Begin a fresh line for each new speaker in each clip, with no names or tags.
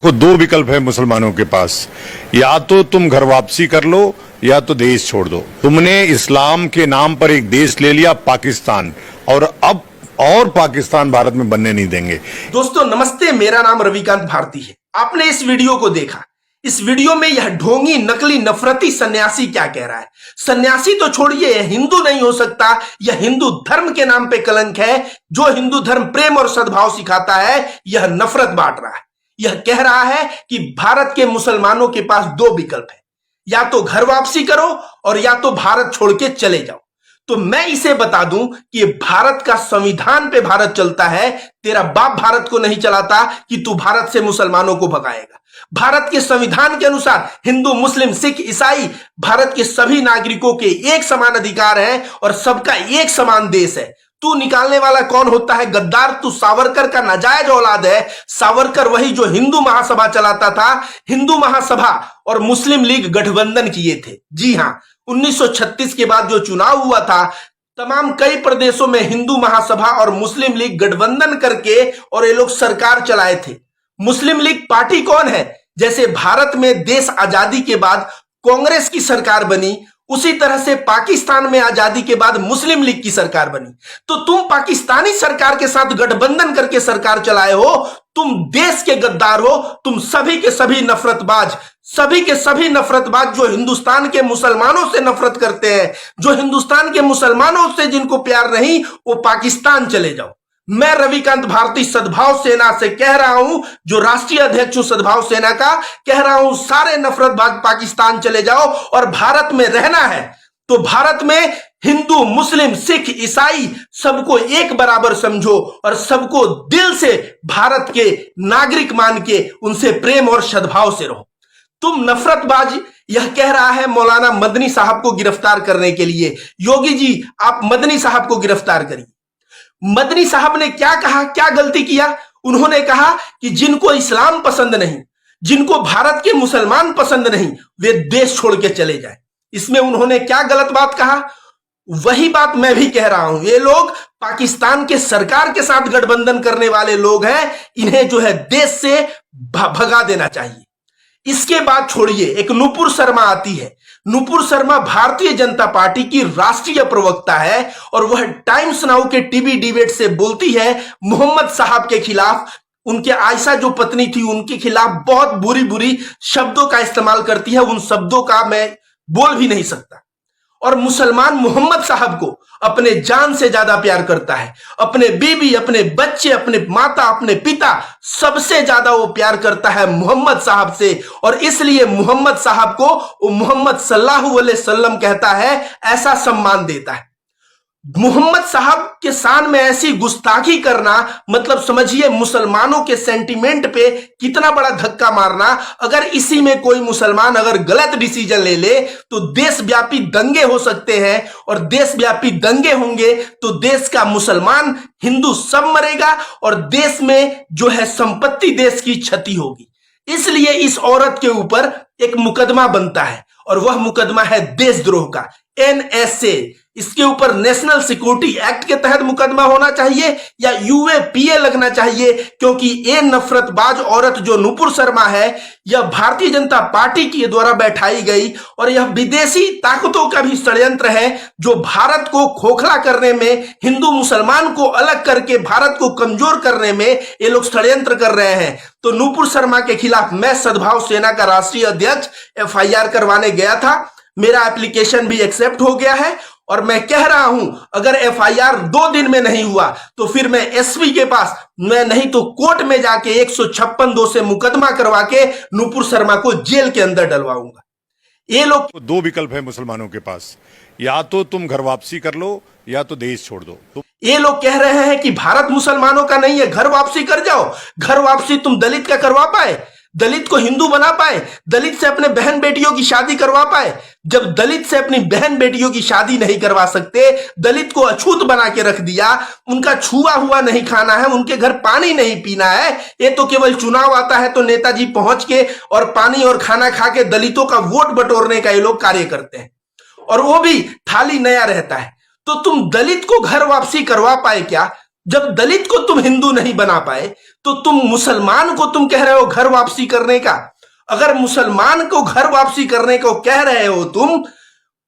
को दो विकल्प है मुसलमानों के पास, या तो तुम घर वापसी कर लो या तो देश छोड़ दो। तुमने इस्लाम के नाम पर एक देश ले लिया पाकिस्तान, और अब और पाकिस्तान भारत में बनने नहीं देंगे।
दोस्तों नमस्ते, मेरा नाम रविकांत भारती है। आपने इस वीडियो को देखा। इस वीडियो में यह ढोंगी नकली नफरती सन्यासी क्या कह रहा है। सन्यासी तो छोड़िए, यह हिंदू नहीं हो सकता। यह हिंदू धर्म के नाम पे कलंक है। जो हिंदू धर्म प्रेम और सद्भाव सिखाता है, यह नफरत बांट रहा है। यह कह रहा है कि भारत के मुसलमानों के पास दो विकल्प है, या तो घर वापसी करो और या तो भारत छोड़ के चले जाओ। तो मैं इसे बता दूं कि भारत का संविधान पे भारत चलता है। तेरा बाप भारत को नहीं चलाता कि तू भारत से मुसलमानों को भगाएगा। भारत के संविधान के अनुसार हिंदू, मुस्लिम, सिख, ईसाई भारत के सभी नागरिकों के एक समान अधिकार हैं और सबका एक समान देश है। तू निकालने वाला कौन होता है? गद्दार। तू सावरकर का नाजायज औलाद है। सावरकर वही जो हिंदू महासभा चलाता था। हिंदू महासभा और मुस्लिम लीग गठबंधन किए थे। जी हां, 1936 के बाद जो चुनाव हुआ था, तमाम कई प्रदेशों में हिंदू महासभा और मुस्लिम लीग गठबंधन करके और ये लोग सरकार चलाए थे। मुस्लिम लीग पार्टी कौन है? जैसे भारत में देश आजादी के बाद कांग्रेस की सरकार बनी, उसी तरह से पाकिस्तान में आजादी के बाद मुस्लिम लीग की सरकार बनी। तो तुम पाकिस्तानी सरकार के साथ गठबंधन करके सरकार चलाए हो। तुम देश के गद्दार हो। तुम सभी के सभी नफरतबाज, सभी के सभी नफरतबाज जो हिंदुस्तान के मुसलमानों से नफरत करते हैं, जो हिंदुस्तान के मुसलमानों से जिनको प्यार नहीं, वो पाकिस्तान चले जाओ। मैं रविकांत भारती सद्भाव सेना से कह रहा हूं, जो राष्ट्रीय अध्यक्ष हूं सद्भाव सेना का, कह रहा हूं सारे नफरतबाज पाकिस्तान चले जाओ। और भारत में रहना है तो भारत में हिंदू, मुस्लिम, सिख, ईसाई सबको एक बराबर समझो और सबको दिल से भारत के नागरिक मान के उनसे प्रेम और सद्भाव से रहो। तुम नफरतबाज। यह कह रहा है मौलाना मदनी साहब को गिरफ्तार करने के लिए। योगी जी, आप मदनी साहब को गिरफ्तार करिए। मदनी साहब ने क्या कहा, क्या गलती किया? उन्होंने कहा कि जिनको इस्लाम पसंद नहीं, जिनको भारत के मुसलमान पसंद नहीं, वे देश छोड़ के चले जाएं। इसमें उन्होंने क्या गलत बात कहा? वही बात मैं भी कह रहा हूं। ये लोग पाकिस्तान के सरकार के साथ गठबंधन करने वाले लोग हैं। इन्हें जो है देश से भगा देना चाहिए। इसके बाद छोड़िए, एक नुपुर शर्मा आती है। नुपुर शर्मा भारतीय जनता पार्टी की राष्ट्रीय प्रवक्ता है और वह टाइम्स नाउ के टीवी डिबेट से बोलती है मोहम्मद साहब के खिलाफ। उनके आयशा जो पत्नी थी, उनके खिलाफ बहुत बुरी बुरी शब्दों का इस्तेमाल करती है। उन शब्दों का मैं बोल भी नहीं सकता। और मुसलमान मोहम्मद साहब को अपने जान से ज्यादा प्यार करता है। अपने बीवी, अपने बच्चे, अपने माता, अपने पिता, सबसे ज्यादा वो प्यार करता है मोहम्मद साहब से। और इसलिए मोहम्मद साहब को वो मोहम्मद सल्लल्लाहु अलैहि वसल्लम कहता है, ऐसा सम्मान देता है। मोहम्मद साहब के शान में ऐसी गुस्ताखी करना, मतलब समझिए मुसलमानों के सेंटीमेंट पे कितना बड़ा धक्का मारना। अगर इसी में कोई मुसलमान अगर गलत डिसीजन ले ले तो देशव्यापी दंगे हो सकते हैं, और देशव्यापी दंगे होंगे तो देश का मुसलमान, हिंदू सब मरेगा और देश में जो है संपत्ति, देश की क्षति होगी। इसलिए इस औरत के ऊपर एक मुकदमा बनता है और वह मुकदमा है देशद्रोह का, NSA। इसके ऊपर नेशनल सिक्योरिटी एक्ट के तहत मुकदमा होना चाहिए या UAPA लगना चाहिए, क्योंकि ये नफरतबाज औरत जो नुपुर शर्मा है, यह भारतीय जनता पार्टी के द्वारा बैठाई गई और यह विदेशी ताकतों का भी षड्यंत्र है, जो भारत को खोखला करने में, हिंदू मुसलमान को अलग करके भारत को कमजोर करने में ये लोग षड्यंत्र कर रहे हैं। तो नुपुर शर्मा के खिलाफ मैं सद्भाव सेना का राष्ट्रीय अध्यक्ष FIR करवाने गया था। मेरा एप्लीकेशन भी एक्सेप्ट हो गया है और मैं कह रहा हूं, अगर FIR 2 दिन में नहीं हुआ तो फिर मैं SP के पास, मैं नहीं तो कोर्ट में जाके 156(2) से मुकदमा करवा के नुपुर शर्मा को जेल के अंदर डलवाऊंगा। ये लोग
दो विकल्प है मुसलमानों के पास, या तो तुम घर वापसी कर लो या तो देश छोड़ दो।
ये लोग कह रहे हैं कि भारत मुसलमानों का नहीं है, घर वापसी कर जाओ। घर वापसी तुम दलित का करवा पाए? दलित को हिंदू बना पाए? दलित से अपने बहन बेटियों की शादी करवा पाए? जब दलित से अपनी बहन बेटियों की शादी नहीं करवा सकते, दलित को अछूत बना के रख दिया, उनका छुआ हुआ नहीं खाना है, उनके घर पानी नहीं पीना है, ये तो केवल चुनाव आता है तो नेताजी पहुंच के और पानी और खाना खा के दलितों का वोट बटोरने का ये लोग कार्य करते हैं, और वो भी थाली नया रहता है। तो तुम दलित को घर वापसी करवा पाए क्या? जब दलित को तुम हिंदू नहीं बना पाए तो तुम मुसलमान को तुम कह रहे हो घर वापसी करने का। अगर मुसलमान को घर वापसी करने को कह रहे हो तुम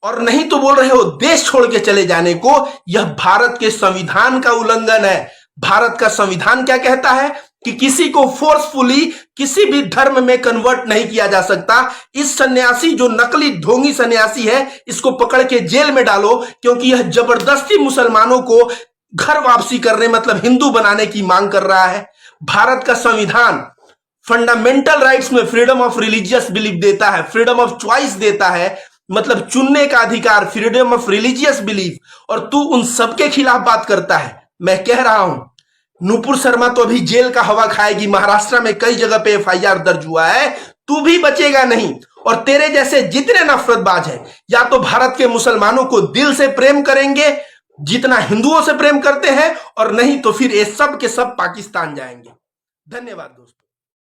और नहीं तो बोल रहे हो देश छोड़ के चले जाने को, यह भारत के संविधान का उल्लंघन है। भारत का संविधान क्या कहता है कि किसी को फोर्सफुली किसी भी धर्म में कन्वर्ट नहीं किया जा सकता। इस सन्यासी जो नकली ढोंगी सन्यासी है, इसको पकड़ के जेल में डालो, क्योंकि यह जबरदस्ती मुसलमानों को घर वापसी करने मतलब हिंदू बनाने की मांग कर रहा है। भारत का संविधान फंडामेंटल राइट्स में फ्रीडम ऑफ रिलीजियस बिलीफ देता है, फ्रीडम ऑफ चॉइस देता है, मतलब चुनने का अधिकार, फ्रीडम ऑफ रिलीजियस बिलीफ, और तू उन सबके खिलाफ बात करता है। मैं कह रहा हूं नूपुर शर्मा तो अभी जेल का हवा खाएगी। महाराष्ट्र में कई जगह पे एफआईआर दर्ज हुआ है, तू भी बचेगा नहीं। और तेरे जैसे जितने नफरतबाज हैं, या तो भारत के मुसलमानों को दिल से प्रेम करेंगे जितना हिंदुओं से प्रेम करते हैं, और नहीं तो फिर ये सब के सब पाकिस्तान जाएंगे। धन्यवाद दोस्तों।